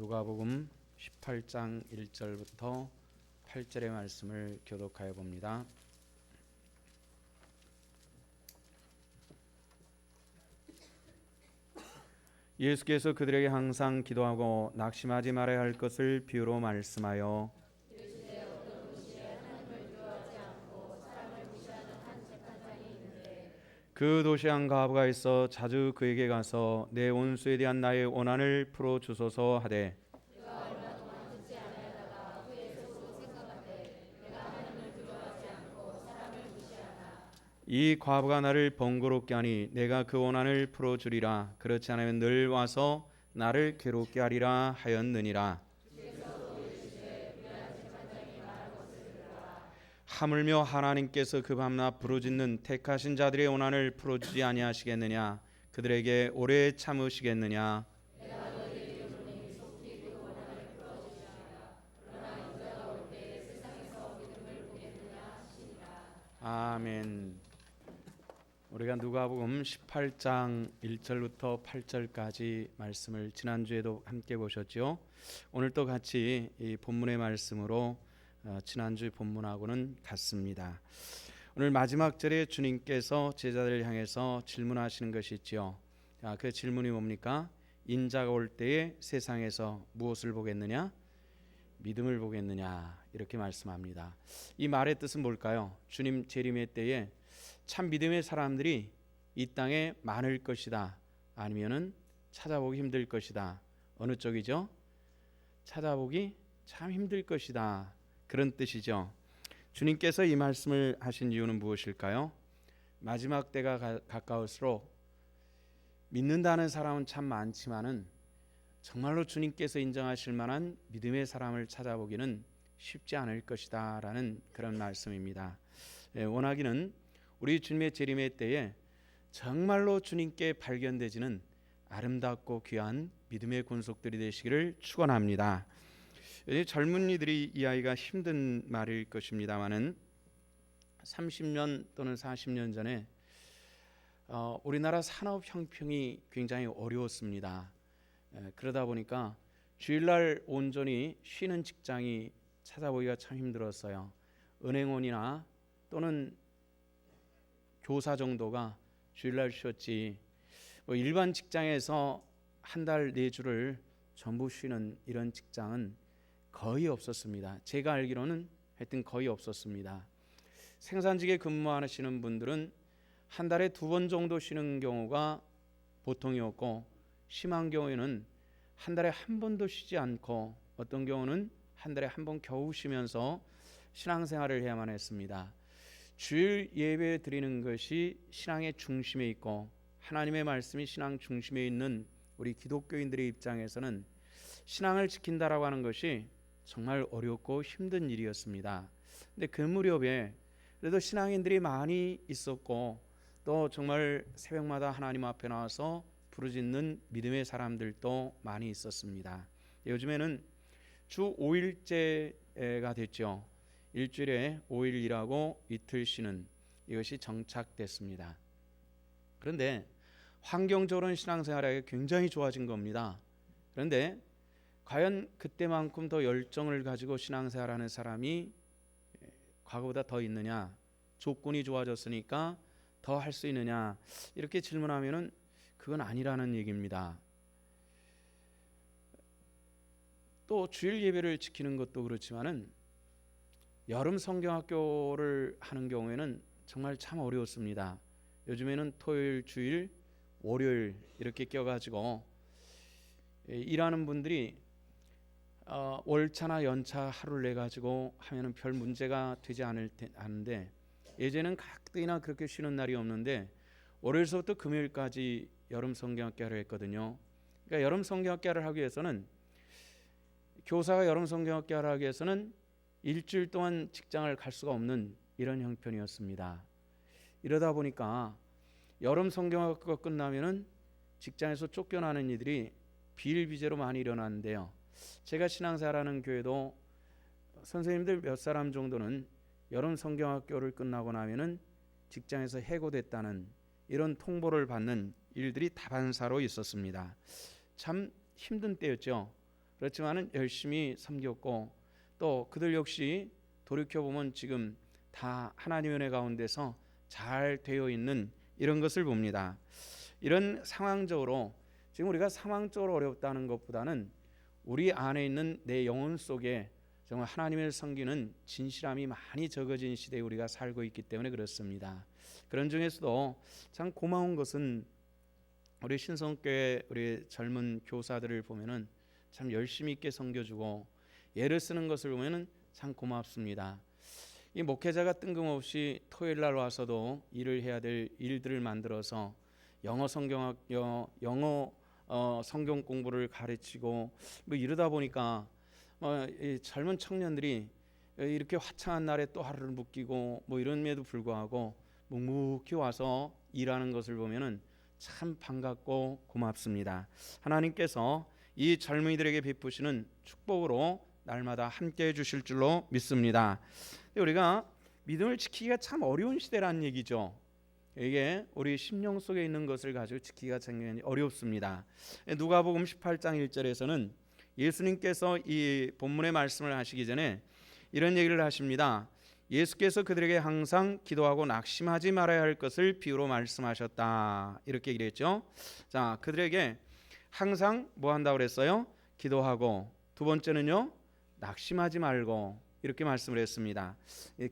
누가복음 18장 1절부터 8절의 말씀을 교독하여 봅니다. 예수께서 그들에게 항상 기도하고 낙심하지 말아야 할 것을 비유로 말씀하여 그 도시에 한 과부가 있어 자주 그에게 가서 내 원수에 대한 나의 원한을 풀어 주소서 하되 이 과부가 나를 번거롭게 하니 내가 그 원한을 풀어 주리라. 그렇지 않으면 늘 와서 나를 괴롭게 하리라 하였느니라. 하물며 하나님께서 그 밤낮 부르짖는 택하신 자들의 원한을 풀어주지 아니하시겠느냐? 그들에게 오래 참으시겠느냐? 아멘. 우리가 누가복음 18장 1절부터 8절까지 말씀을 지난주에도 함께 보셨죠? 오늘 또 같이 이 본문의 말씀으로 지난주 본문하고는 같습니다. 오늘 마지막 절에 주님께서 제자들을 향해서 질문하시는 것이 있지요. 그 질문이 뭡니까? 인자가 올 때에 세상에서 무엇을 보겠느냐? 믿음을 보겠느냐? 이렇게 말씀합니다. 이 말의 뜻은 뭘까요? 주님 재림의 때에 참 믿음의 사람들이 이 땅에 많을 것이다. 아니면은 찾아보기 힘들 것이다. 어느 쪽이죠? 찾아보기 참 힘들 것이다. 그런 뜻이죠. 주님께서 이 말씀을 하신 이유는 무엇일까요? 마지막 때가 가까울수록 믿는다는 사람은 참 많지만은 정말로 주님께서 인정하실 만한 믿음의 사람을 찾아보기는 쉽지 않을 것이다 라는 그런 말씀입니다. 원하기는 우리 주님의 재림의 때에 정말로 주님께 발견되지는 아름답고 귀한 믿음의 군속들이 되시기를 축원합니다. 젊은이들이 이 아이가 힘든 말일 것입니다만은 30년 또는 40년 전에 우리나라 산업 형평이 굉장히 어려웠습니다. 그러다 보니까 주일날 온전히 쉬는 직장이 찾아보기가 참 힘들었어요. 은행원이나 또는 교사 정도가 주일날 쉬었지 일반 직장에서 한 달 4주를 전부 쉬는 이런 직장은 거의 없었습니다. 제가 알기로는 하여튼 거의 없었습니다. 생산직에 근무하시는 분들은 한 달에 2번 정도 쉬는 경우가 보통이었고 심한 경우에는 한 달에 한 번도 쉬지 않고 어떤 경우는 한 달에 한 번 겨우 쉬면서 신앙생활을 해야만 했습니다. 주일 예배 드리는 것이 신앙의 중심에 있고 하나님의 말씀이 신앙 중심에 있는 우리 기독교인들의 입장에서는 신앙을 지킨다라고 하는 것이 정말 어렵고 힘든 일이었습니다. 근데 그 무렵에 그래도 신앙인들이 많이 있었고 또 정말 새벽마다 하나님 앞에 나와서 부르짖는 믿음의 사람들도 많이 있었습니다. 요즘에는 주 5일제가 됐죠. 일주일에 5일 일하고 이틀 쉬는 이것이 정착됐습니다. 그런데 환경적으로는 신앙생활이 굉장히 좋아진 겁니다. 그런데 과연 그때만큼 더 열정을 가지고 신앙생활하는 사람이 과거보다 더 있느냐? 조건이 좋아졌으니까 더 할 수 있느냐? 이렇게 질문하면은 그건 아니라는 얘기입니다. 또 주일 예배를 지키는 것도 그렇지만은 여름 성경학교를 하는 경우에는 정말 참 어려웠습니다. 요즘에는 토요일, 주일, 월요일 이렇게 껴가지고 일하는 분들이 월차나 연차 하루를 내 가지고 하면은 별 문제가 되지 않은데 예전에는 가뜩이나 그렇게 쉬는 날이 없는데 월요일서부터 금요일까지 여름 성경학교를 했거든요. 그러니까 여름 성경학교를 하기 위해서는 교사가 여름 성경학교를 하기 위해서는 일주일 동안 직장을 갈 수가 없는 이런 형편이었습니다. 이러다 보니까 여름 성경학교가 끝나면은 직장에서 쫓겨나는 이들이 비일비재로 많이 일어나는데요. 제가 신앙생활하는 교회도 선생님들 몇 사람 정도는 여름 성경학교를 끝나고 나면은 직장에서 해고됐다는 이런 통보를 받는 일들이 다반사로 있었습니다. 참 힘든 때였죠. 그렇지만은 열심히 섬겼고 또 그들 역시 돌이켜 보면 지금 다 하나님의 은혜 가운데서 잘 되어 있는 이런 것을 봅니다. 이런 상황적으로 지금 우리가 상황적으로 어렵다는 것보다는 우리 안에 있는 내 영혼 속에 정말 하나님을 섬기는 진실함이 많이 적어진 시대에 우리가 살고 있기 때문에 그렇습니다. 그런 중에서도 참 고마운 것은 우리 신성교회 우리 젊은 교사들을 보면은 참 열심히 있게 섬겨주고 예를 쓰는 것을 보면은 참 고맙습니다. 이 목회자가 뜬금없이 토요일 날 와서도 일을 해야 될 일들을 만들어서 영어 성경 공부를 가르치고 뭐 이러다 보니까 이 젊은 청년들이 이렇게 화창한 날에 또 하루를 묶이고 뭐 이런에도 불구하고 묵묵히 와서 일하는 것을 보면은 참 반갑고 고맙습니다. 하나님께서 이 젊은이들에게 베푸시는 축복으로 날마다 함께해 주실 줄로 믿습니다. 우리가 믿음을 지키기가 참 어려운 시대라는 얘기죠. 이게 우리 심령 속에 있는 것을 가지고 지키기가 굉장히 어렵습니다. 누가복음 18장 1절에서는 예수님께서 이 본문의 말씀을 하시기 전에 이런 얘기를 하십니다. 예수께서 그들에게 항상 기도하고 낙심하지 말아야 할 것을 비유로 말씀하셨다. 이렇게 얘기를 했죠. 자, 그들에게 항상 뭐 한다고 그랬어요? 기도하고, 두 번째는요, 낙심하지 말고, 이렇게 말씀을 했습니다.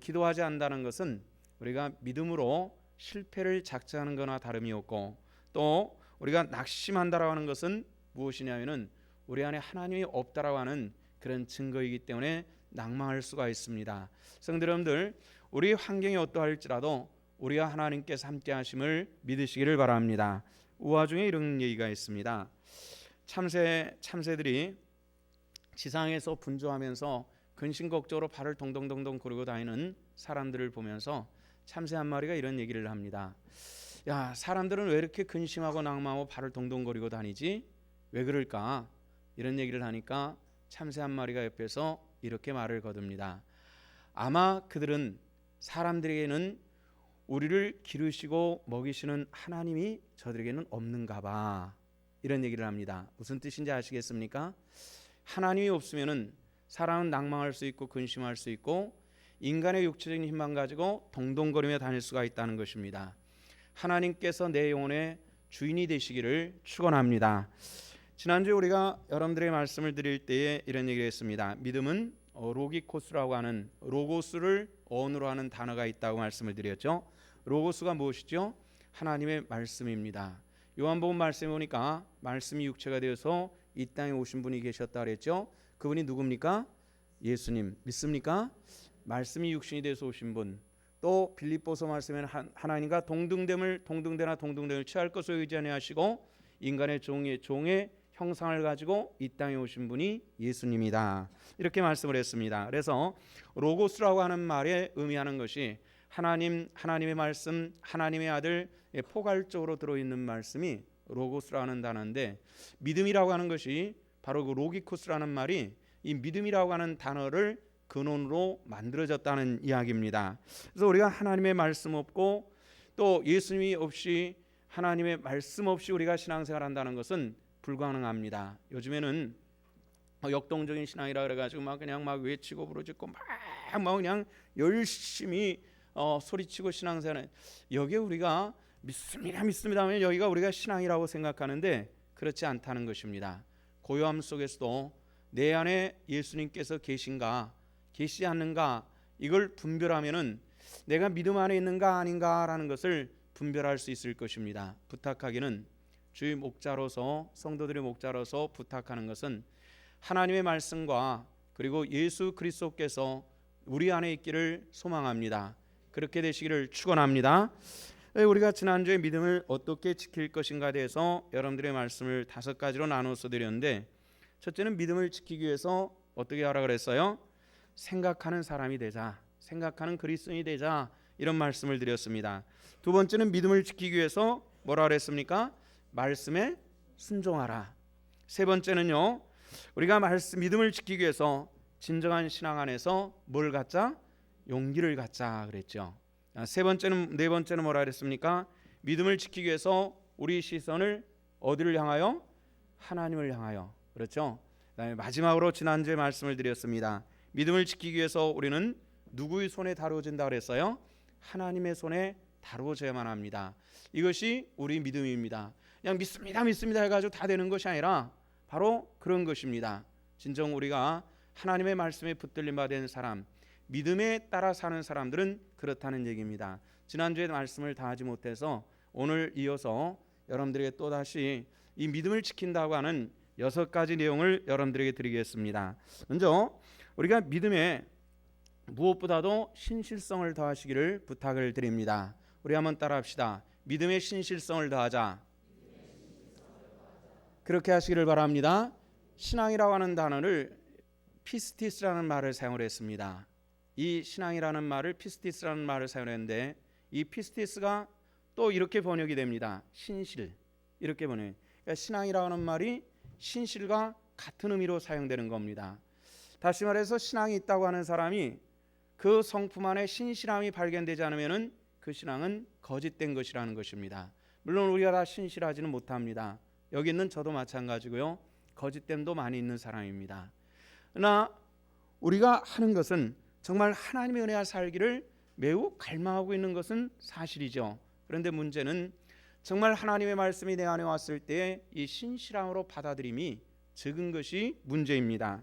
기도하지 않는다는 것은 우리가 믿음으로 실패를 작정하는 거나 다름이 없고, 또 우리가 낙심한다라고 하는 것은 무엇이냐면은 우리 안에 하나님이 없다라고 하는 그런 증거이기 때문에 낭망할 수가 있습니다. 성도 여러분들, 우리 환경이 어떠할지라도 우리와 하나님께서 함께 하심을 믿으시기를 바랍니다. 우화중에 이런 얘기가 있습니다. 참새들이 지상에서 분주하면서 근심걱정으로 발을 동동동동 구르고 다니는 사람들을 보면서 참새 한 마리가 이런 얘기를 합니다. 야, 사람들은 왜 이렇게 근심하고 낭망하고 발을 동동거리고 다니지? 왜 그럴까? 이런 얘기를 하니까 참새 한 마리가 옆에서 이렇게 말을 거둡니다. 아마 그들은 사람들에게는 우리를 기르시고 먹이시는 하나님이 저들에게는 없는가 봐. 이런 얘기를 합니다. 무슨 뜻인지 아시겠습니까? 하나님이 없으면은 사람은 낭망할 수 있고 근심할 수 있고 인간의 육체적인 힘만 가지고 동동거리며 다닐 수가 있다는 것입니다. 하나님께서 내 영혼의 주인이 되시기를 축원합니다. 지난주에 우리가 여러분들의 말씀을 드릴 때에 이런 얘기를 했습니다. 믿음은 로기코스라고 하는 로고스를 어원으로 하는 단어가 있다고 말씀을 드렸죠. 로고스가 무엇이죠? 하나님의 말씀입니다. 요한복음 말씀에 보니까 말씀이 육체가 되어서 이 땅에 오신 분이 계셨다 그랬죠. 그분이 누굽니까? 예수님. 믿습니까? 말씀이 육신이 되어서 오신 분. 또 빌립보서 말씀에는 하나님과 동등되나 취할 것을 의지하려 하시고 인간의 종의 형상을 가지고 이 땅에 오신 분이 예수님이다. 이렇게 말씀을 했습니다. 그래서 로고스라고 하는 말에 의미하는 것이 하나님의 말씀, 하나님의 아들, 포괄적으로 들어있는 말씀이 로고스라는 단어인데, 믿음이라고 하는 것이 바로 그 로기코스라는 말이 이 믿음이라고 하는 단어를 근원으로 만들어졌다는 이야기입니다. 그래서 우리가 하나님의 말씀 없고 또 예수님이 없이 하나님의 말씀 없이 우리가 신앙생활 한다는 것은 불가능합니다. 요즘에는 역동적인 신앙이라 그래가지고 그냥 외치고 부르짖고 막 그냥 열심히 소리치고 신앙생활, 여기에 우리가 믿습니다 하면 여기가 우리가 신앙이라고 생각하는데 그렇지 않다는 것입니다. 고요함 속에서도 내 안에 예수님께서 계신가 계시지 않는가, 이걸 분별하면은 내가 믿음 안에 있는가 아닌가라는 것을 분별할 수 있을 것입니다. 부탁하기는 주의 목자로서, 성도들의 목자로서 부탁하는 것은 하나님의 말씀과 그리고 예수 그리스도께서 우리 안에 있기를 소망합니다. 그렇게 되시기를 축원합니다. 우리가 지난주에 믿음을 어떻게 지킬 것인가에 대해서 여러분들의 말씀을 5가지로 나눠서 드렸는데, 첫째는 믿음을 지키기 위해서 어떻게 하라 그랬어요? 생각하는 사람이 되자, 생각하는 그리스도인이 되자, 이런 말씀을 드렸습니다. 두 번째는 믿음을 지키기 위해서 뭐라 그랬습니까? 말씀에 순종하라. 세 번째는요, 우리가 믿음을 지키기 위해서 진정한 신앙 안에서 뭘 갖자? 용기를 갖자 그랬죠. 네 번째는 뭐라 그랬습니까? 믿음을 지키기 위해서 우리 시선을 어디를 향하여? 하나님을 향하여. 그렇죠. 그다음에 마지막으로 지난주에 말씀을 드렸습니다. 믿음을 지키기 위해서 우리는 누구의 손에 다루어진다 그랬어요? 하나님의 손에 다루어져야만 합니다. 이것이 우리 믿음입니다. 그냥 믿습니다 해가지고 다 되는 것이 아니라 바로 그런 것입니다. 진정 우리가 하나님의 말씀에 붙들림 받은 사람, 믿음에 따라 사는 사람들은 그렇다는 얘기입니다. 지난주에 말씀을 다 하지 못해서 오늘 이어서 여러분들에게 또다시 이 믿음을 지킨다고 하는 6가지 내용을 여러분들에게 드리겠습니다. 먼저 우리가 믿음에 무엇보다도 신실성을 더하시기를 부탁을 드립니다. 우리 한번 따라합시다. 믿음의 신실성을 더하자. 그렇게 하시기를 바랍니다. 신앙이라고 하는 단어를 피스티스라는 말을 사용을 했습니다. 이 신앙이라는 말을 피스티스라는 말을 사용했는데 이 피스티스가 또 이렇게 번역이 됩니다. 신실, 이렇게 번역. 그러니까 신앙이라고 하는 말이 신실과 같은 의미로 사용되는 겁니다. 다시 말해서 신앙이 있다고 하는 사람이 그 성품 안에 신실함이 발견되지 않으면 그 신앙은 거짓된 것이라는 것입니다. 물론 우리가 다 신실하지는 못합니다. 여기 있는 저도 마찬가지고요. 거짓됨도 많이 있는 사람입니다. 그러나 우리가 하는 것은 정말 하나님의 은혜와 살기를 매우 갈망하고 있는 것은 사실이죠. 그런데 문제는 정말 하나님의 말씀이 내 안에 왔을 때 이 신실함으로 받아들임이 적은 것이 문제입니다.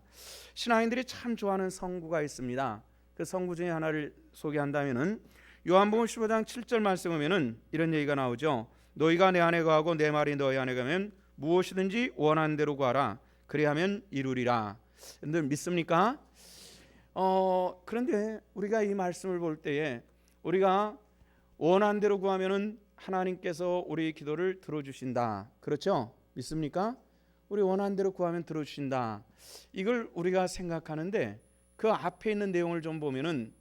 신앙인들이 참 좋아하는 성구가 있습니다. 그 성구 중에 하나를 소개한다면은 요한복음 15장 7절 말씀 보면은 이런 얘기가 나오죠. 너희가 내 안에 거하고 내 말이 너희 안에 가면 무엇이든지 원하는 대로 구하라. 그리하면 이루리라. 여러분들 믿습니까? 그런데 우리가 이 말씀을 볼 때에 우리가 원하는 대로 구하면은 하나님께서 우리의 기도를 들어주신다. 그렇죠? 믿습니까? 우리 원하는 대로 구하면 들어주신다. 이걸 우리가 생각하는데 그 앞에 있는 내용을 좀 보면은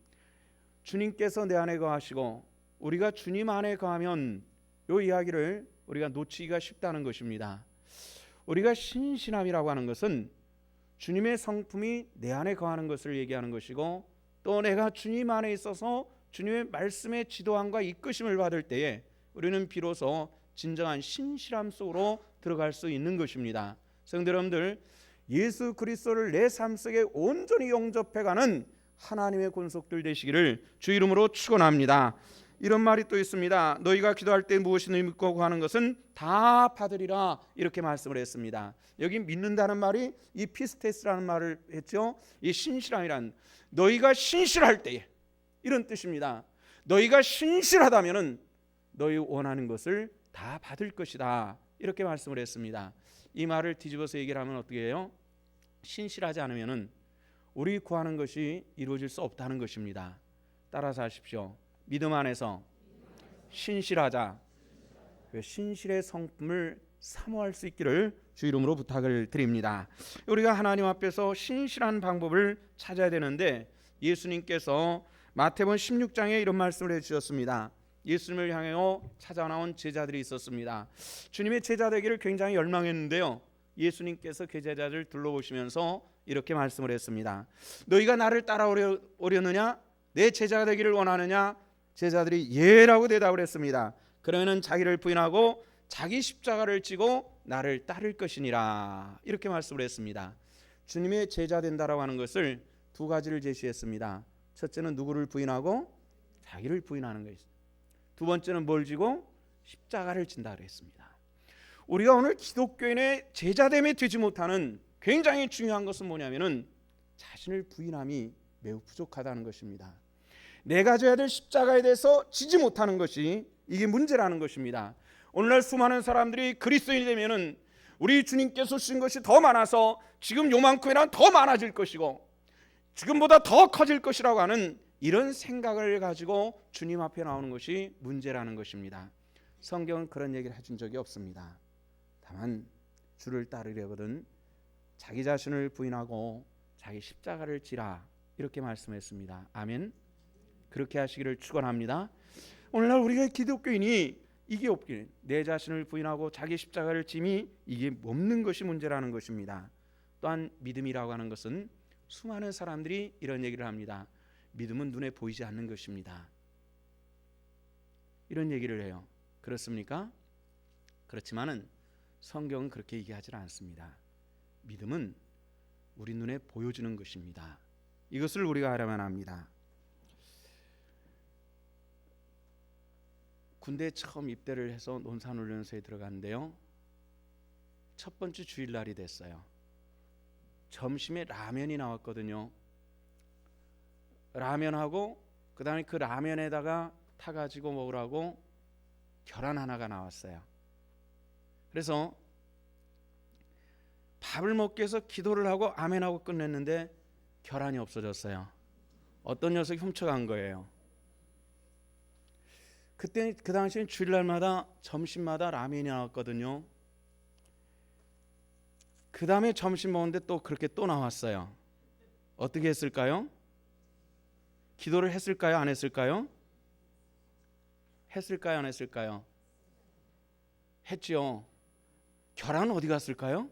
주님께서 내 안에 거하시고 우리가 주님 안에 거하면 이 이야기를 우리가 놓치기가 쉽다는 것입니다. 우리가 신실함이라고 하는 것은 주님의 성품이 내 안에 거하는 것을 얘기하는 것이고 또 내가 주님 안에 있어서 주님의 말씀의 지도함과 이끄심을 받을 때에 우리는 비로소 진정한 신실함 속으로 들어갈 수 있는 것입니다. 성도 여러분들, 예수 그리스도를 내 삶 속에 온전히 영접해가는 하나님의 권속들 되시기를 주 이름으로 축원합니다. 이런 말이 또 있습니다. 너희가 기도할 때 무엇이든지 믿고 구하는 것은 다 받으리라, 이렇게 말씀을 했습니다. 여기 믿는다는 말이 이 피스테스라는 말을 했죠. 이 신실함이란 너희가 신실할 때에, 이런 뜻입니다. 너희가 신실하다면은 너희 원하는 것을 다 받을 것이다, 이렇게 말씀을 했습니다. 이 말을 뒤집어서 얘기를 하면 어떻게 해요? 신실하지 않으면은 우리 구하는 것이 이루어질 수 없다는 것입니다. 따라서 하십시오. 믿음 안에서 신실하자. 그 신실의 성품을 사모할 수 있기를 주 이름으로 부탁을 드립니다. 우리가 하나님 앞에서 신실한 방법을 찾아야 되는데 예수님께서 마태복음 16장에 이런 말씀을 해주셨습니다. 예수님을 향하여 찾아 나온 제자들이 있었습니다. 주님의 제자 되기를 굉장히 열망했는데요, 예수님께서 그 제자들을 둘러보시면서 이렇게 말씀을 했습니다. 너희가 나를 따라오려느냐? 내 제자가 되기를 원하느냐? 제자들이 예라고 대답을 했습니다. 그러면 자기를 부인하고 자기 십자가를 지고 나를 따를 것이니라, 이렇게 말씀을 했습니다. 주님의 제자 된다라고 하는 것을 두 가지를 제시했습니다. 첫째는 누구를 부인하고 자기를 부인하는 것입니다. 두 번째는 뭘 지고 십자가를 진다 그랬습니다. 우리가 오늘 기독교인의 제자됨에 되지 못하는 굉장히 중요한 것은 뭐냐면은 자신을 부인함이 매우 부족하다는 것입니다. 내가 져야 될 십자가에 대해서 지지 못하는 것이 이게 문제라는 것입니다. 오늘날 수많은 사람들이 그리스도인이 되면은 우리 주님께서 주신 것이 더 많아서 지금 요만큼이나 더 많아질 것이고 지금보다 더 커질 것이라고 하는 이런 생각을 가지고 주님 앞에 나오는 것이 문제라는 것입니다. 성경은 그런 얘기를 해준 적이 없습니다. 다만 주를 따르려거든 자기 자신을 부인하고 자기 십자가를 지라, 이렇게 말씀했습니다. 아멘. 그렇게 하시기를 축원합니다. 오늘날 우리가 기독교인이 이게 없길, 내 자신을 부인하고 자기 십자가를 짐이 이게 없는 것이 문제라는 것입니다. 또한 믿음이라고 하는 것은 수많은 사람들이 이런 얘기를 합니다. 믿음은 눈에 보이지 않는 것입니다, 이런 얘기를 해요. 그렇습니까? 그렇지만은 성경은 그렇게 얘기하지 않습니다. 믿음은 우리 눈에 보여주는 것입니다. 이것을 우리가 알아야만 합니다. 군대에 처음 입대를 해서 논산훈련소에 들어갔는데요. 첫 번째 주일날이 됐어요. 점심에 라면이 나왔거든요. 라면하고 그다음에 그 라면에다가 타가지고 먹으라고 계란 하나가 나왔어요. 그래서 밥을 먹기 위해서 기도를 하고 아멘하고 끝냈는데 계란이 없어졌어요. 어떤 녀석이 훔쳐간 거예요. 그때 그 당시엔 주일날마다 점심마다 라면이 나왔거든요. 그 다음에 점심 먹는데 또 그렇게 또 나왔어요. 어떻게 했을까요? 기도를 했을까요? 안 했을까요? 했을까요? 안 했을까요? 했죠. 계란은 어디 갔을까요?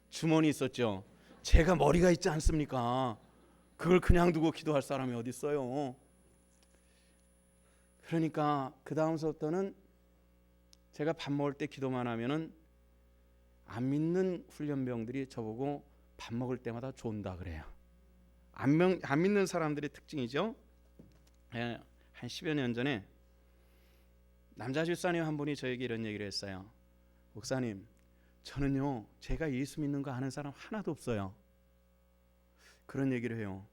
주머니 있었죠. 제가 머리가 있지 않습니까? 그걸 그냥 두고 기도할 사람이 어디 있어요? 그러니까 그 다음서부터는 제가 밥 먹을 때 기도만 하면은 안 믿는 훈련병들이 저보고 밥 먹을 때마다 존다 그래요. 안 믿는 사람들의 특징이죠. 한 10여 년 전에 남자 집사님 한 분이 저에게 이런 얘기를 했어요. 목사님, 저는요 제가 예수 믿는 거 아는 사람 하나도 없어요. 그런 얘기를 해요.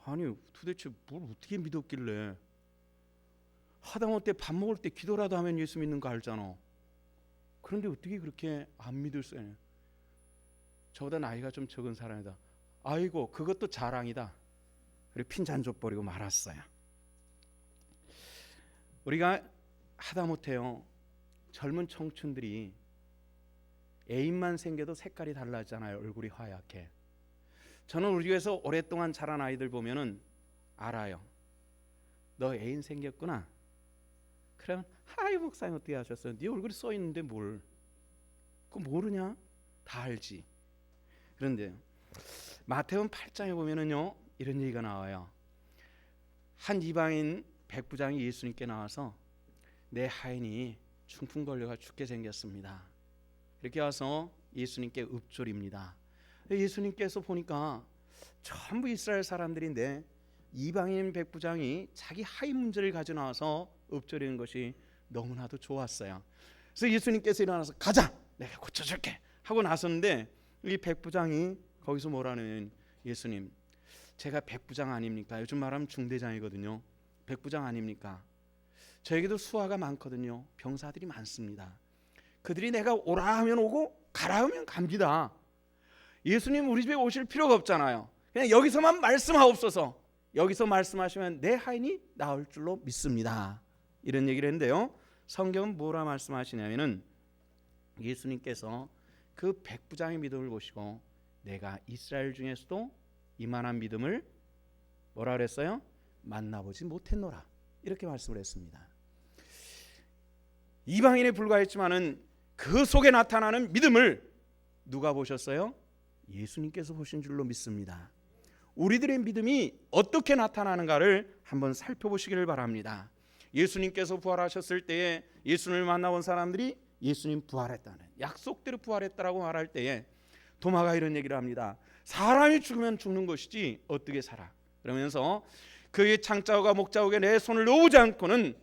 아니 도대체 뭘 어떻게 믿었길래, 하다못해 밥 먹을 때 기도라도 하면 예수 믿는 거 알잖아. 그런데 어떻게 그렇게 안 믿을 수 있냐. 저보다 나이가 좀 적은 사람이다. 아이고 그것도 자랑이다. 그리고 핀잔 줘버리고 말았어요. 우리가 하다못해요 젊은 청춘들이 애인만 생겨도 색깔이 달라지잖아요. 얼굴이 하얗게. 저는 우리 교회에서 오랫동안 자란 아이들 보면은 알아요. 너 애인 생겼구나. 그러면 하이 목사님 어떻게 하셨어요? 네 얼굴이 써 있는데 뭘? 그거 모르냐? 다 알지. 그런데 마태복음 8장에 보면은요 이런 얘기가 나와요. 한 이방인 백부장이 예수님께 나와서 내 하인이 중풍 걸려가 죽게 생겼습니다. 이렇게 와서 예수님께 읊조립니다. 예수님께서 보니까 전부 이스라엘 사람들인데 이방인 백부장이 자기 하인 문제를 가져 나와서 읊조리는 것이 너무나도 좋았어요. 그래서 예수님께서 일어나서 가자, 내가 고쳐줄게 하고 나섰는데 이 백부장이 거기서 뭐라는, 예수님 제가 백부장 아닙니까? 요즘 말하면 중대장이거든요. 백부장 아닙니까? 저에게도 수하가 많거든요. 병사들이 많습니다. 그들이 내가 오라 하면 오고 가라 하면 갑니다. 예수님 우리 집에 오실 필요가 없잖아요. 그냥 여기서만 말씀하옵소서. 여기서 말씀하시면 내 하인이 나을 줄로 믿습니다. 이런 얘기를 했는데요. 성경은 뭐라 말씀하시냐면은 예수님께서 그 백부장의 믿음을 보시고 내가 이스라엘 중에서도 이만한 믿음을 뭐라 그랬어요? 만나보지 못했노라. 이렇게 말씀을 했습니다. 이방인에 불과했지만은 그 속에 나타나는 믿음을 누가 보셨어요? 예수님께서 보신 줄로 믿습니다. 우리들의 믿음이 어떻게 나타나는가를 한번 살펴보시기를 바랍니다. 예수님께서 부활하셨을 때에 예수님을 만나본 사람들이 예수님 부활했다는, 약속대로 부활했다라고 말할 때에 도마가 이런 얘기를 합니다. 사람이 죽으면 죽는 것이지 어떻게 살아? 그러면서 그의 창자국과 목자국에 내 손을 놓지 않고는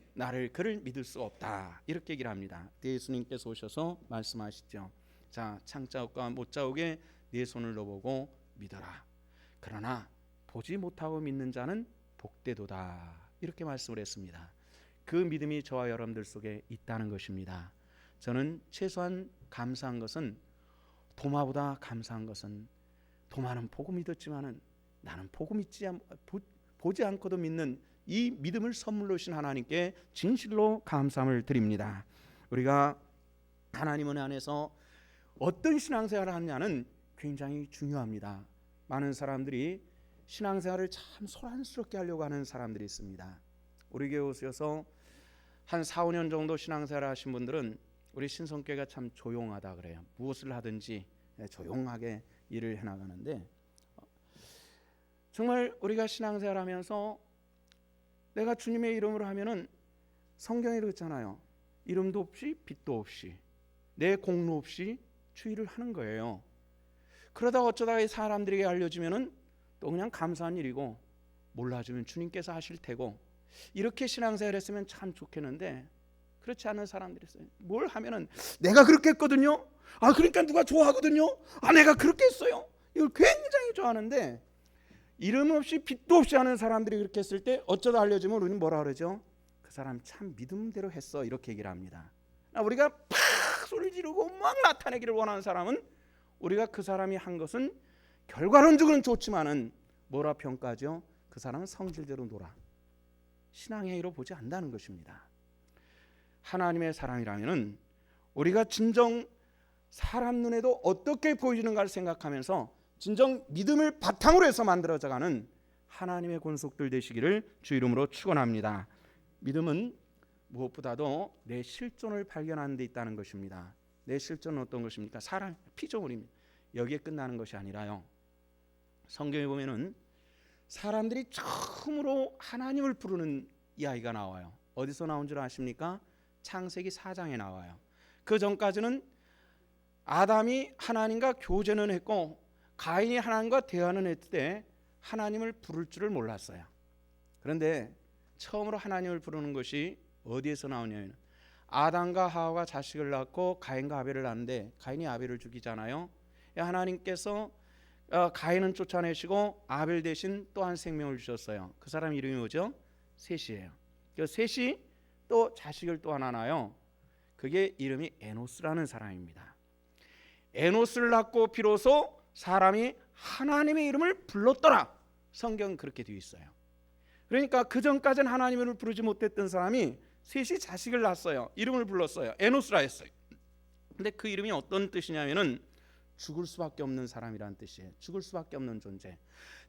그를 믿을 수 없다. 이렇게 얘기를 합니다. 예수님께서 오셔서 말씀하시죠. 자, 창자국과 목자국에 네 손을 넣어보고 믿어라. 그러나 보지 못하고 믿는 자는 복되도다. 이렇게 말씀을 했습니다. 그 믿음이 저와 여러분들 속에 있다는 것입니다. 저는 최소한 감사한 것은, 도마보다 감사한 것은, 도마는 보고 믿었지만은 나는 보지 않고도 믿는 이 믿음을 선물로 주신 하나님께 진실로 감사함을 드립니다. 우리가 하나님 안에서 어떤 신앙생활을 하느냐는 굉장히 중요합니다. 많은 사람들이 신앙생활을 참 소란스럽게 하려고 하는 사람들이 있습니다. 우리 교회 오셔서 한 4, 5년 정도 신앙생활을 하신 분들은 우리 신성교회가 참 조용하다 그래요. 무엇을 하든지 조용하게 일을 해나가는데, 정말 우리가 신앙생활 하면서 내가 주님의 이름으로 하면은 성경에 그렇잖아요. 이름도 없이 빛도 없이 내 공로 없이 주의를 하는 거예요. 그러다가 어쩌다가 이 사람들에게 알려주면은 또 그냥 감사한 일이고, 몰라주면 주님께서 하실 테고, 이렇게 신앙생활 했으면 참 좋겠는데 그렇지 않은 사람들이 있어요. 뭘 하면은 내가 그렇게 했거든요. 그러니까 누가 좋아하거든요. 내가 그렇게 했어요. 이걸 굉장히 좋아하는데, 이름 없이 빛도 없이 하는 사람들이 그렇게 했을 때 어쩌다 알려주면 우리는 뭐라 그러죠? 그 사람이 참 믿음대로 했어, 이렇게 얘기를 합니다. 우리가 팍 소리 지르고 막 나타내기를 원하는 사람은 우리가 그 사람이 한 것은 결과론적으로는 좋지만은 뭐라 평가하죠? 그 사람은 성질대로 놀아, 신앙행위로 보지 않는다는 것입니다. 하나님의 사람이라면은 우리가 진정 사람 눈에도 어떻게 보이는가를 생각하면서 진정 믿음을 바탕으로 해서 만들어져가는 하나님의 권속들 되시기를 주 이름으로 축원합니다. 믿음은 무엇보다도 내 실존을 발견하는 데 있다는 것입니다. 내 실존은 어떤 것입니까? 사람 피조물입니다. 여기에 끝나는 것이 아니라요, 성경에 보면은 사람들이 처음으로 하나님을 부르는 이야기가 나와요. 어디서 나온 줄 아십니까? 창세기 4장에 나와요. 그 전까지는 아담이 하나님과 교제는 했고 가인이 하나님과 대화는 했을 때 하나님을 부를 줄을 몰랐어요. 그런데 처음으로 하나님을 부르는 것이 어디에서 나오냐면, 아담과 하와가 자식을 낳고 가인과 아벨을 낳는데 가인이 아벨을 죽이잖아요. 하나님께서 가인은 쫓아내시고 아벨 대신 또 한 생명을 주셨어요. 그 사람 이름이 뭐죠? 셋이에요. 그 셋이 또 자식을 또 하나 낳아요. 그게 이름이 에노스라는 사람입니다. 에노스를 낳고 비로소 사람이 하나님의 이름을 불렀더라. 성경은 그렇게 되어 있어요. 그러니까 그 전까지는 하나님을 부르지 못했던 사람이 셋이 자식을 낳았어요. 이름을 불렀어요. 에노스라 했어요. 근데 그 이름이 어떤 뜻이냐면은 죽을 수밖에 없는 사람이라는 뜻이에요. 죽을 수밖에 없는 존재.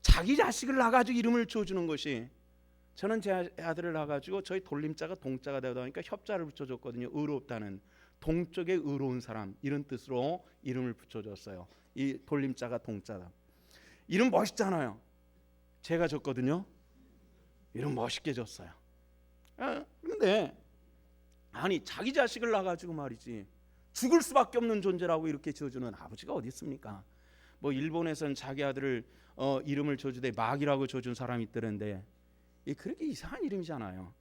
자기 자식을 낳아가지고 이름을 지어주는 것이, 저는 제 아들을 낳아가지고 저희 돌림자가 동자가 되다 보니까 협자를 붙여줬거든요. 의롭다는, 동쪽의 의로운 사람, 이런 뜻으로 이름을 붙여줬어요. 이 돌림자가 동자다. 이름 멋있잖아요. 제가 줬거든요. 이름 멋있게 줬어요. 그런데 자기 자식을 낳아가지고 말이지, 죽을 수밖에 없는 존재라고 이렇게 지어주는 아버지가 어디 있습니까? 일본에서는 자기 아들을 이름을 지어주되 막이라고 지어준 사람이 있더랬는데, 그렇게 이상한 이름이잖아요.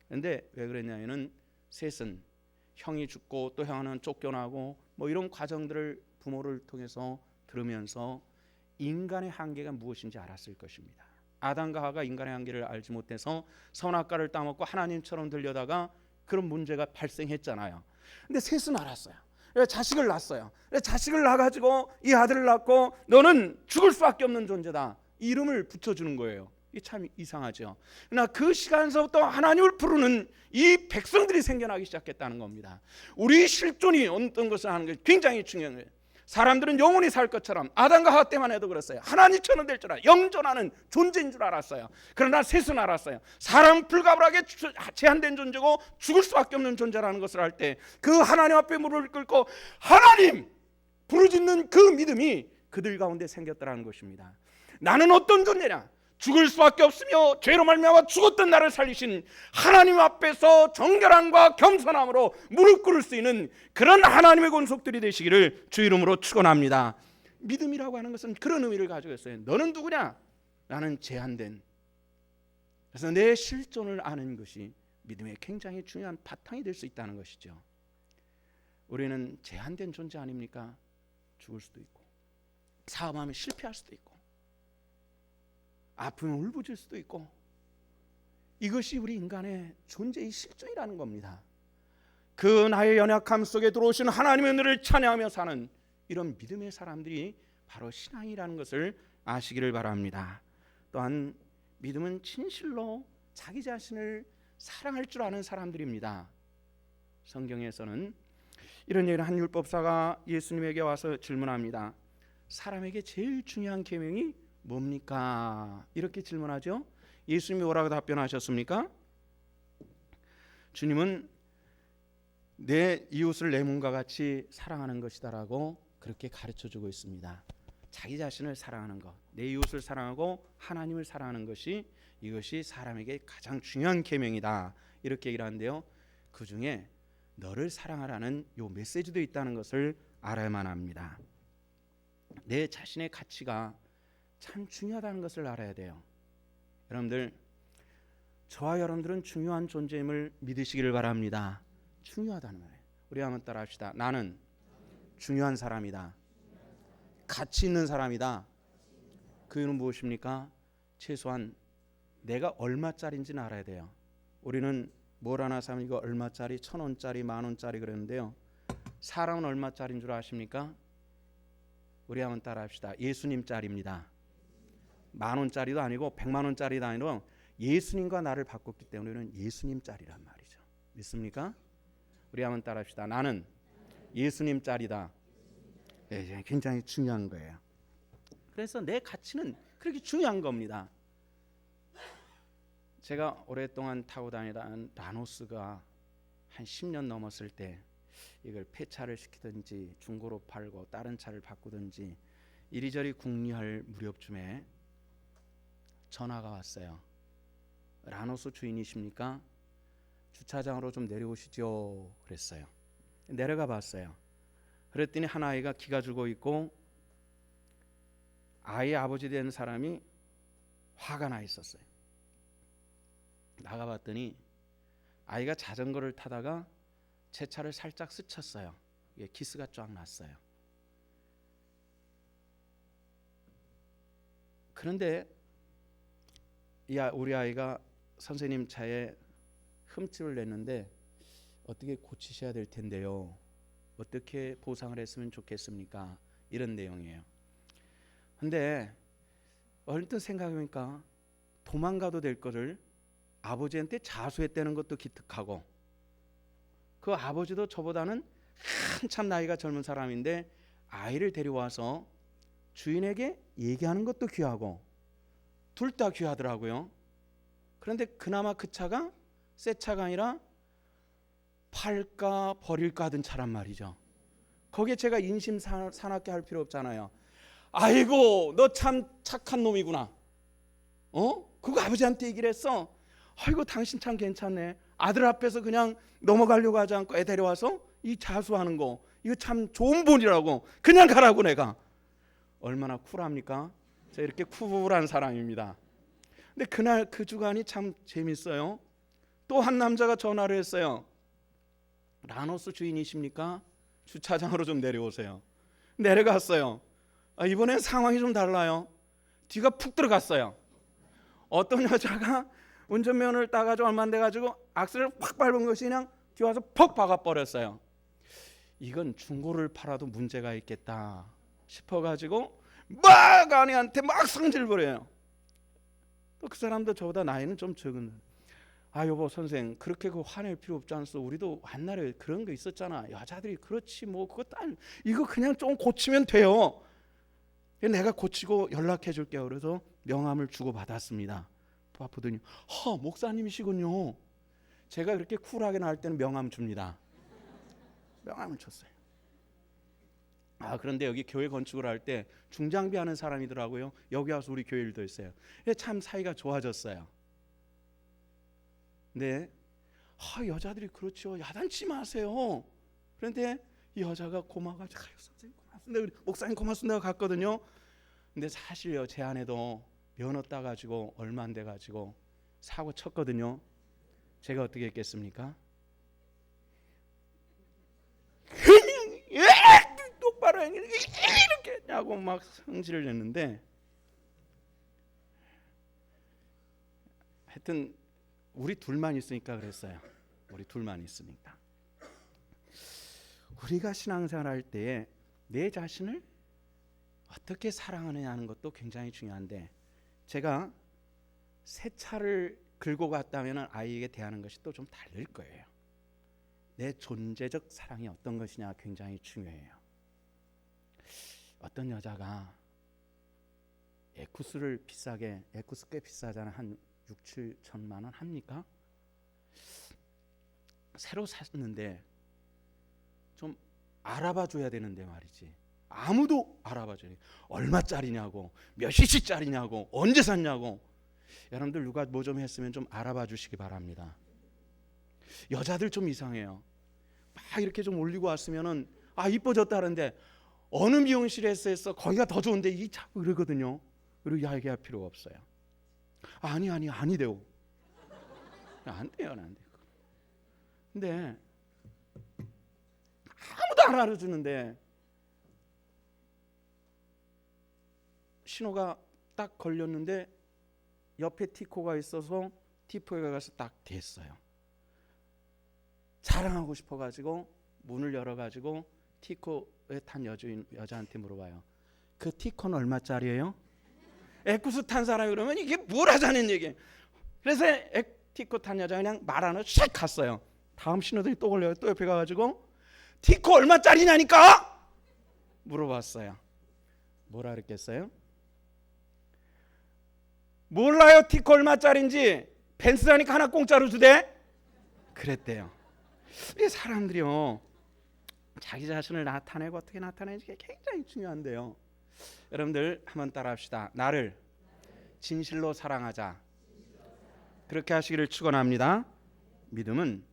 그런데 왜 그랬냐면은 셋은 형이 죽고 또 형은 쫓겨나고 이런 과정들을 부모를 통해서 들으면서 인간의 한계가 무엇인지 알았을 것입니다. 아담과 하와가 인간의 한계를 알지 못해서 선악과를 따먹고 하나님처럼 되려다가 그런 문제가 발생했잖아요. 근데 셋은 알았어요. 자식을 낳았어요. 자식을 낳아가지고 이 아들을 낳고 너는 죽을 수밖에 없는 존재다, 이름을 붙여주는 거예요. 이게 참 이상하죠. 그러나 그 시간서부터 하나님을 부르는 이 백성들이 생겨나기 시작했다는 겁니다. 우리 실존이 어떤 것을 하는 게 굉장히 중요한 거예요. 사람들은 영원히 살 것처럼 아담과 하와 때만 해도 그랬어요. 하나님처럼 될 줄 알아요. 영존하는 존재인 줄 알았어요. 그러나 셋은 알았어요. 사람은 불가분하게 제한된 존재고 죽을 수밖에 없는 존재라는 것을 알 때 그 하나님 앞에 무릎을 꿇고 하나님 부르짖는 그 믿음이 그들 가운데 생겼다는 것입니다. 나는 어떤 존재냐? 죽을 수밖에 없으며 죄로 말미암아 죽었던 나를 살리신 하나님 앞에서 정결함과 겸손함으로 무릎 꿇을 수 있는 그런 하나님의 권속들이 되시기를 주 이름으로 축원합니다. 믿음이라고 하는 것은 그런 의미를 가지고 있어요. 너는 누구냐? 나는 제한된. 그래서 내 실존을 아는 것이 믿음의 굉장히 중요한 바탕이 될 수 있다는 것이죠. 우리는 제한된 존재 아닙니까? 죽을 수도 있고, 사업하면 실패할 수도 있고, 아프면 울부짖을 수도 있고, 이것이 우리 인간의 존재의 실존이라는 겁니다. 그 나의 연약함 속에 들어오신 하나님의 은혜를 찬양하며 사는 이런 믿음의 사람들이 바로 신앙이라는 것을 아시기를 바랍니다. 또한 믿음은 진실로 자기 자신을 사랑할 줄 아는 사람들입니다. 성경에서는 이런 얘기를 한 율법사가 예수님에게 와서 질문합니다. 사람에게 제일 중요한 계명이 뭡니까? 이렇게 질문하죠. 예수님이 뭐라고 답변하셨습니까? 주님은 내 이웃을 내 몸과 같이 사랑하는 것이다라고 그렇게 가르쳐주고 있습니다. 자기 자신을 사랑하는 것, 내 이웃을 사랑하고 하나님을 사랑하는 것이, 이것이 사람에게 가장 중요한 계명이다, 이렇게 얘기를 하는데요. 그 중에 너를 사랑하라는 요 메시지도 있다는 것을 알아야만 합니다. 내 자신의 가치가 참 중요하다는 것을 알아야 돼요. 여러분들, 저와 여러분들은 중요한 존재임을 믿으시기를 바랍니다. 중요하다는 거예요. 우리 한번 따라합시다. 나는 중요한 사람이다. 가치 있는 사람이다. 그 이유는 무엇입니까? 최소한 내가 얼마짜리인지는 알아야 돼요. 우리는 뭘 하나 사면 이거 얼마짜리, 1,000원짜리, 10,000원짜리 그러는데요. 사람은 얼마짜리인 줄 아십니까? 우리 한번 따라합시다. 예수님짜리입니다. 10,000원짜리도 아니고 100만원짜리도 아니고 예수님과 나를 바꿨기 때문에 우리는 예수님짜리란 말이죠. 믿습니까? 우리 한번 따라합시다. 나는 예수님짜리다. 네, 굉장히 중요한 거예요. 그래서 내 가치는 그렇게 중요한 겁니다. 제가 오랫동안 타고 다니던 라노스가 한 10년 넘었을 때 이걸 폐차를 시키든지 중고로 팔고 다른 차를 바꾸든지 이리저리 궁리할 무렵쯤에 전화가 왔어요. 라노스 주인이십니까? 주차장으로 좀 내려오시죠. 그랬어요. 내려가 봤어요. 그랬더니 한 아이가 기가 죽어 있고 아이의 아버지 된 사람이 화가 나 있었어요. 나가봤더니 아이가 자전거를 타다가 제 차를 살짝 스쳤어요. 기스가 쫙 났어요. 그런데 우리 아이가 선생님 차에 흠집을 냈는데 어떻게 고치셔야 될 텐데요. 어떻게 보상을 했으면 좋겠습니까? 이런 내용이에요. 근데 얼핏 생각해보니까 도망가도 될 거를 아버지한테 자수했다는 것도 기특하고, 그 아버지도 저보다는 한참 나이가 젊은 사람인데 아이를 데려와서 주인에게 얘기하는 것도 귀하고, 둘 다 귀하더라고요. 그런데 그나마 그 차가 새 차가 아니라 팔까 버릴까 하던 차란 말이죠. 거기에 제가 인심 사납게 할 필요 없잖아요. 아이고 너 참 착한 놈이구나. 그거 아버지한테 얘기를 했어. 아이고 당신 참 괜찮네. 아들 앞에서 그냥 넘어가려고 하지 않고 애 데려와서 이 자수하는 거 이거 참 좋은 본이라고 그냥 가라고. 내가 얼마나 쿨합니까? 제가 이렇게 쿨한 사람입니다. 근데 그날 그 주간이 참 재밌어요. 또 한 남자가 전화를 했어요. 라노스 주인이십니까? 주차장으로 좀 내려오세요. 내려갔어요. 이번엔 상황이 좀 달라요. 뒤가 푹 들어갔어요. 어떤 여자가 운전면허를 따가지고 얼마 안 돼가지고 악셀을 확 밟은 것이 그냥 뒤 와서 퍽 박아버렸어요. 이건 중고를 팔아도 문제가 있겠다 싶어가지고 막 아내한테 막 성질 부려요. 또 그 사람도 저보다 나이는 좀 적은. 여보 선생 그렇게 화낼 필요 없지 않소. 우리도 옛날에 그런 거 있었잖아. 여자들이 그렇지 뭐 그거 이거 그냥 좀 고치면 돼요. 내가 고치고 연락해 줄게요. 그래서 명함을 주고 받았습니다. 보더니 목사님이시군요. 제가 그렇게 쿨하게 나올 때는 명함 줍니다. 명함을 줬어요. 그런데 여기 교회 건축을 할 때 중장비 하는 사람이더라고요. 여기 와서 우리 교회 일도 했어요. 참 사이가 좋아졌어요. 네, 여자들이 그렇죠. 야단치 마세요. 그런데 이 여자가 고마워가지고 선생님 고맙습니다. 목사님 고맙습니다. 갔거든요. 근데 사실요 제 아내도 면허 따가지고 얼마 안 돼가지고 사고 쳤거든요. 제가 어떻게 했겠습니까? 똑바로 이렇게 했냐고 막 성질을 냈는데, 하여튼 우리 둘만 있으니까 그랬어요. 우리 둘만 있으니까. 우리가 신앙생활 할 때에 내 자신을 어떻게 사랑하느냐 하는 것도 굉장히 중요한데, 제가 새 차를 긁고 갔다면 아이에게 대하는 것이 또 좀 다를 거예요. 내 존재적 사랑이 어떤 것이냐 굉장히 중요해요. 어떤 여자가 에쿠스 꽤 비싸잖아. 한 6, 7천만 원 합니까? 새로 샀는데 좀 알아봐 줘야 되는데 말이지. 아무도 알아봐 줘야 돼. 얼마짜리냐고, 몇 cc짜리냐고, 언제 샀냐고. 여러분들 누가 뭐 좀 했으면 좀 알아봐 주시기 바랍니다. 여자들 좀 이상해요. 막 이렇게 좀 올리고 왔으면은 이뻐졌다는데 어느 미용실에서 했어? 거기가 더 좋은데 이 자꾸 이러거든요. 그리고 이야기할 필요가 없어요. 아니 돼요. 안 돼요. 근데 아무도 안 알아주는데 신호가 딱 걸렸는데 옆에 티코가 있어서 티코에 가서 딱 됐어요. 자랑하고 싶어가지고 문을 열어가지고 티코에 탄 여자한테 물어봐요. 그 티코는 얼마짜리예요? 에쿠스 탄 사람이 그러면 이게 뭘 하자는 얘기예요. 그래서 티코 탄 여자 그냥 말 안 하고 샥 갔어요. 다음 신호등이 또 걸려요. 또 옆에 가가지고 티코 얼마짜리냐니까 물어봤어요. 뭐라 그랬겠어요? 몰라요. 티코 얼마짜리인지. 벤츠라니까 하나 공짜로 주대. 그랬대요. 이 사람들이요, 자기 자신을 나타내고 어떻게 나타내는지 굉장히 중요한데요. 여러분들 한번 따라합시다. 나를 진실로 사랑하자. 그렇게 하시기를 축원합니다. 믿음은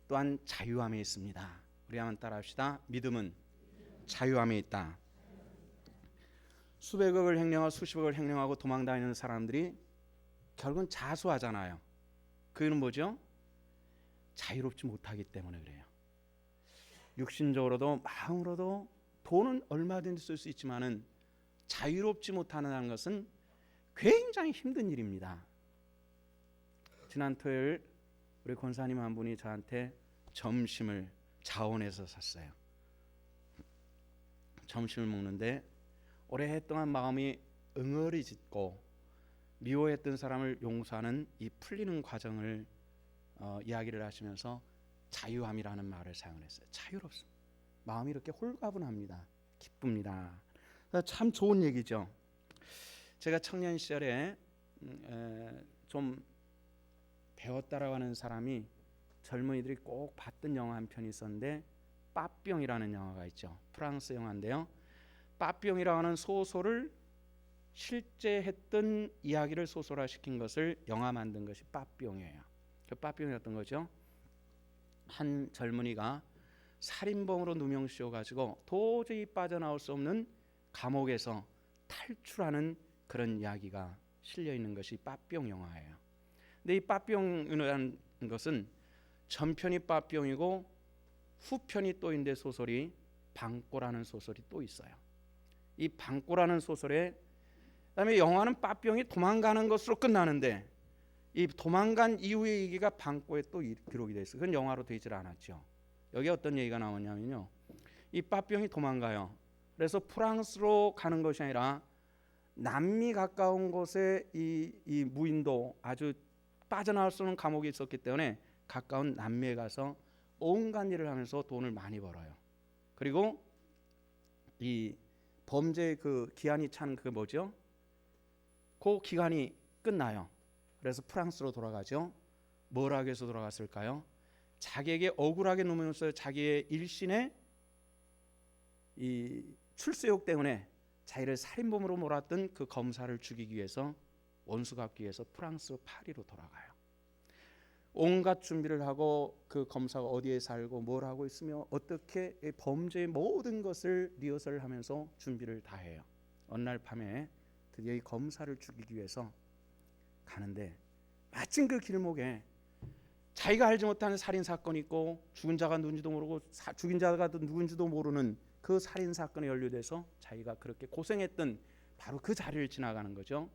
또한 자유함에 있습니다. 우리 한번 따라합시다. 믿음은 자유함에 있다. 수백억을 횡령하고 수십억을 횡령하고 도망다니는 사람들이 결국은 자수하잖아요. 그 이유는 뭐죠? 자유롭지 못하기 때문에 그래요. 육신적으로도 마음으로도 돈은 얼마든지 쓸 수 있지만은 자유롭지 못하는 것은 굉장히 힘든 일입니다. 지난 토요일 우리 권사님 한 분이 저한테 점심을 자원에서 샀어요. 점심을 먹는데 오랫동안 마음이 응어리짓고 미워했던 사람을 용서하는 이 풀리는 과정을 이야기를 하시면서 자유함이라는 말을 사용했어요. 자유롭습니다. 마음이 이렇게 홀가분합니다. 기쁩니다. 참 좋은 얘기죠. 제가 청년 시절에 좀 배웠다라고 하는 사람이 젊은이들이 꼭 봤던 영화 한 편이 있었는데 빠삐용이라는 영화가 있죠. 프랑스 영화인데요. 빠삐용이라고 하는 소설을 실제 했던 이야기를 소설화시킨 것을 영화 만든 것이 빠삐용이에요. 그 빠삐용이 어떤 거죠? 한 젊은이가 살인범으로 누명 씌워가지고 도저히 빠져나올 수 없는 감옥에서 탈출하는 그런 이야기가 실려 있는 것이 빠삐용 영화예요. 근데 이 빠삐용이라는 것은 전편이 빠삐용이고 후편이 또 있는데 소설이 방꼬라는 소설이 또 있어요. 이 방꼬라는 소설에 그다음에 영화는 빠삐용이 도망가는 것으로 끝나는데 이 도망간 이후의 얘기가 방꼬에 또 기록이 돼 있어요. 그건 영화로 되질 않았죠. 여기 어떤 얘기가 나오냐면요, 이 빠삐용이 도망가요. 그래서 프랑스로 가는 것이 아니라 남미 가까운 곳에 이 무인도 아주 빠져나올 수 없는 감옥이 있었기 때문에 가까운 남미에 가서 온갖 일을 하면서 돈을 많이 벌어요. 그리고 이 범죄의 그 기한이 찬 그 뭐죠? 그 기간이 끝나요. 그래서 프랑스로 돌아가죠. 뭘 하기 위해서 돌아갔을까요? 자기에게 억울하게 누면서 자기의 일신의 이 출세욕 때문에 자기를 살인범으로 몰았던 그 검사를 죽이기 위해서, 원수 갚기 위해서 프랑스 파리로 돌아가요. 온갖 준비를 하고 그 검사가 어디에 살고 뭘 하고 있으며 어떻게 범죄의 모든 것을 리허설을 하면서 준비를 다 해요. 어느 날 밤에 드디어 이 검사를 죽이기 위해서 가는데 마침 그 길목에 자기가 알지 못하는 살인 사건이 있고 죽은 자가 누군지도 모르고 죽인 자가 누군지도 모르는 그 살인 사건에 연루돼서 자기가 그렇게 고생했던 바로 그 자리를 지나가는 거죠.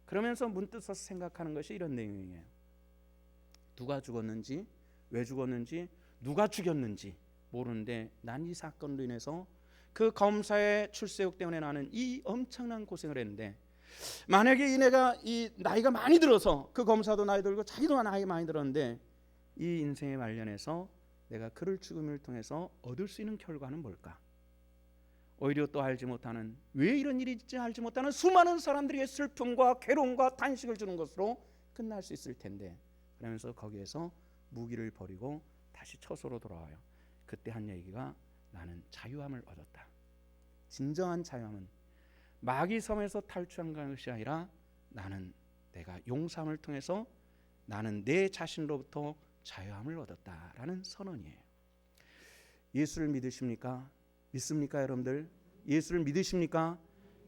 그러면서 문득 서서 생각하는 것이 이런 내용이에요. 누가 죽었는지, 왜 죽었는지, 누가 죽였는지 모르는데 난 이 사건으로 인해서 그 검사의 출세욕 때문에 나는 이 엄청난 고생을 했는데, 만약에 이내가 이 나이가 많이 들어서, 그 검사도 나이 들고 자기도 나이 많이 들었는데 이 인생에 말년해서 내가 그를 죽음을 통해서 얻을 수 있는 결과는 뭘까? 오히려 또 알지 못하는, 왜 이런 일이 있지 알지 못하는 수많은 사람들에게 슬픔과 괴로움과 탄식을 주는 것으로 끝날 수 있을 텐데, 그러면서 거기에서 무기를 버리고 다시 처소로 돌아와요. 그때 한 얘기가 나는 자유함을 얻었다. 진정한 자유함은 마귀 섬에서 탈출한 것이 아니라 나는 내가 용서함을 통해서 나는 내 자신으로부터 자유함을 얻었다라는 선언이에요. 예수를 믿으십니까? 믿습니까 여러분들? 예수를 믿으십니까?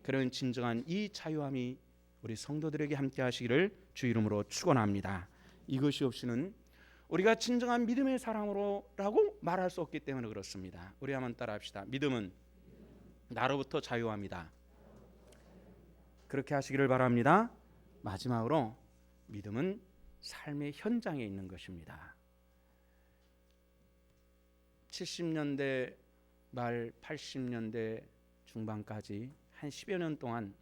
그런 진정한 이 자유함이 우리 성도들에게 함께 하시기를 주 이름으로 축원합니다. 이것이 없이는 우리가 진정한 믿음의 사람으로라고 말할 수 없기 때문에 그렇습니다. 우리 한번 따라합시다. 믿음은 나로부터 자유합니다. 그렇게 하시기를 바랍니다. 마지막으로 믿음은 삶의 현장에 있는 것입니다. 70년대 말 80년대 중반까지 한 10여 년 동안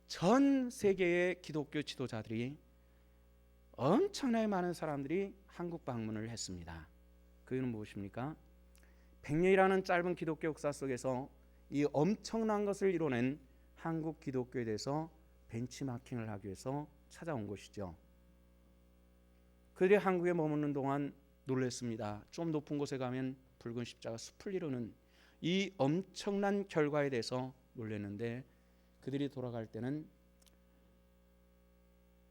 전 세계의 기독교 지도자들이 엄청나게 많은 사람들이 한국 방문을 했습니다. 그 이유는 무엇입니까? 100년이라는 짧은 기독교 역사 속에서 이 엄청난 것을 이뤄낸 한국 기독교에 대해서 벤치마킹을 하기 위해서 찾아온 것이죠. 그들이 한국에 머무는 동안 놀랐습니다. 좀 높은 곳에 가면 붉은 십자가 숲을 이루는 이 엄청난 결과에 대해서 놀랐는데, 그들이 돌아갈 때는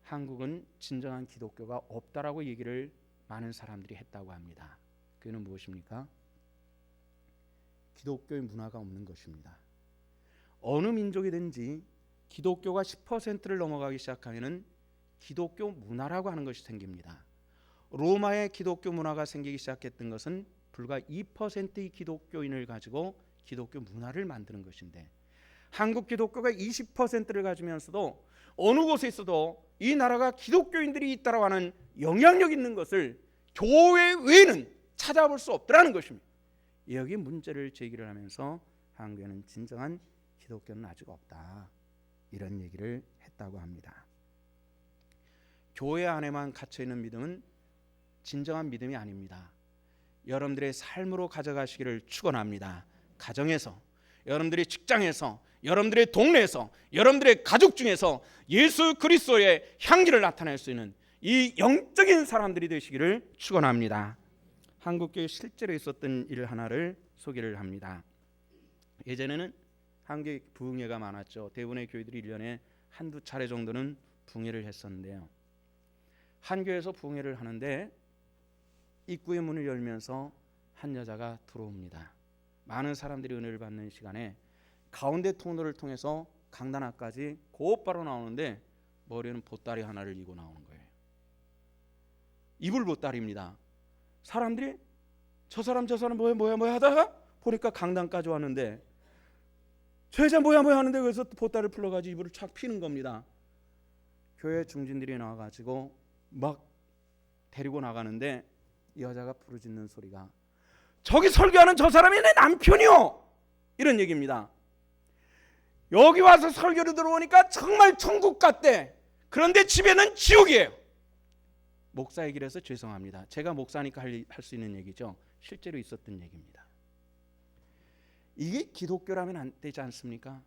한국은 진정한 기독교가 없다라고 얘기를 많은 사람들이 했다고 합니다. 그는 무엇입니까? 기독교의 문화가 없는 것입니다. 어느 민족이든지 기독교가 10%를 넘어가기 시작하면 기독교 문화라고 하는 것이 생깁니다. 로마의 기독교 문화가 생기기 시작했던 것은 불과 2%의 기독교인을 가지고 기독교 문화를 만드는 것인데, 한국 기독교가 20%를 가지면서도 어느 곳에 있어도 이 나라가 기독교인들이 있다고 하는 영향력 있는 것을 교회 외에는 찾아볼 수 없더라는 것입니다. 여기 문제를 제기를 하면서 한국에는 진정한 기독교는 아직 없다, 이런 얘기를 했다고 합니다. 교회 안에만 갇혀있는 믿음은 진정한 믿음이 아닙니다. 여러분들의 삶으로 가져가시기를 축원합니다. 가정에서, 여러분들의 직장에서, 여러분들의 동네에서, 여러분들의 가족 중에서 예수 그리스도의 향기를 나타낼 수 있는 이 영적인 사람들이 되시기를 축원합니다. 한국교회에 실제로 있었던 일 하나를 소개를 합니다. 예전에는 한국에 부흥회가 많았죠. 대부분의 교회들이 1년에 한두 차례 정도는 부흥회를 했었는데요. 한 교회에서 부흥회를 하는데 입구의 문을 열면서 한 여자가 들어옵니다. 많은 사람들이 은혜를 받는 시간에 가운데 통로를 통해서 강단 앞까지 곧바로 나오는데 머리에는 보따리 하나를 이고 나오는 거예요. 이불 보따리입니다. 사람들이 저 사람 뭐야 하다가 보니까 강단까지 왔는데 저 여자 뭐야 하는데 그래서 보따리를 풀러가지고 이불을 착 피는 겁니다. 교회 중진들이 나와가지고 막 데리고 나가는데 이 여자가 부르짖는 소리가, 저기 설교하는 저 사람이 내 남편이요, 이런 얘기입니다. 여기 와서 설교를 들어오니까 정말 천국 같대. 그런데 집에는 지옥이에요. 목사 얘기를 해서 죄송합니다. 제가 목사니까 할 수 있는 얘기죠. 실제로 있었던 얘기입니다. 이게 기독교라면 안 되지 않습니까?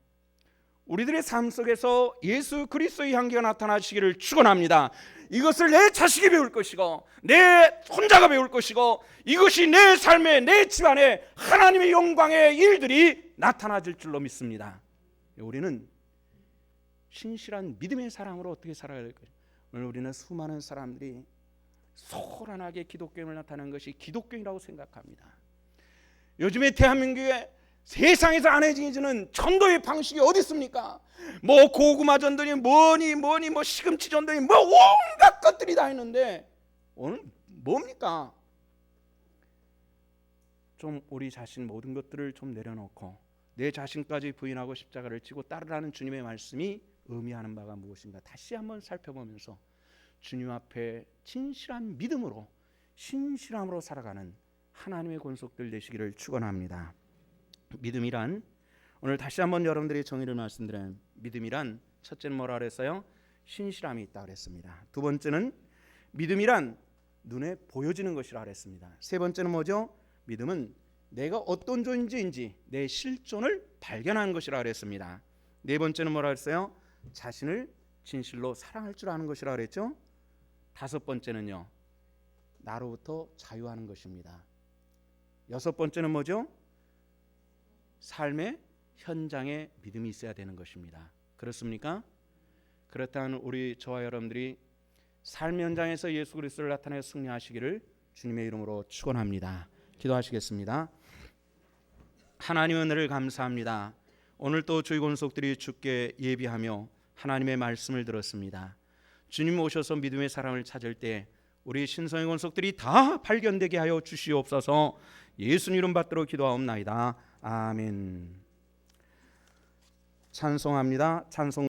우리들의 삶 속에서 예수 그리스도의 향기가 나타나시기를 축원합니다. 이것을 내 자식이 배울 것이고 내 손자가 배울 것이고 이것이 내 삶에, 내 집안에 하나님의 영광의 일들이 나타나질 줄로 믿습니다. 우리는 신실한 믿음의 사람으로 어떻게 살아야 될 것인가? 오늘 우리는 수많은 사람들이 소란하게 기독교임을 나타내는 것이 기독교인이라고 생각합니다. 요즘에 대한민국에 세상에서 안 해지는 전도의 방식이 어디 있습니까? 뭐 고구마 전도니 뭐니 뭐 시금치 전도니 뭐 온갖 것들이 다 있는데 오늘 뭡니까? 좀 우리 자신 모든 것들을 좀 내려놓고 내 자신까지 부인하고 십자가를 지고 따르라는 주님의 말씀이 의미하는 바가 무엇인가 다시 한번 살펴보면서 주님 앞에 진실한 믿음으로 신실함으로 살아가는 하나님의 권속들 되시기를 축원합니다. 믿음이란, 오늘 다시 한번 여러분들이 정의를 말씀드린 믿음이란, 첫째는 뭐라 그랬어요? 신실함이 있다 그랬습니다. 두 번째는 믿음이란 눈에 보여지는 것이라 그랬습니다. 세 번째는 뭐죠? 믿음은 내가 어떤 존재인지 내 실존을 발견하는 것이라 그랬습니다. 네 번째는 뭐라 그랬어요? 자신을 진실로 사랑할 줄 아는 것이라 그랬죠. 다섯 번째는요, 나로부터 자유하는 것입니다. 여섯 번째는 뭐죠? 삶의 현장에 믿음이 있어야 되는 것입니다. 그렇습니까? 그렇다면 우리 저와 여러분들이 삶 현장에서 예수 그리스도를 나타내 승리하시기를 주님의 이름으로 축원합니다. 기도하시겠습니다. 하나님 은혜를 감사합니다. 오늘 또 저희 권속들이 주께 예비하며 하나님의 말씀을 들었습니다. 주님 오셔서 믿음의 사람을 찾을 때 우리 신성의 권속들이 다 발견되게 하여 주시옵소서. 예수님 이름 받들어 기도하옵나이다. 아멘. 찬송합니다. 찬송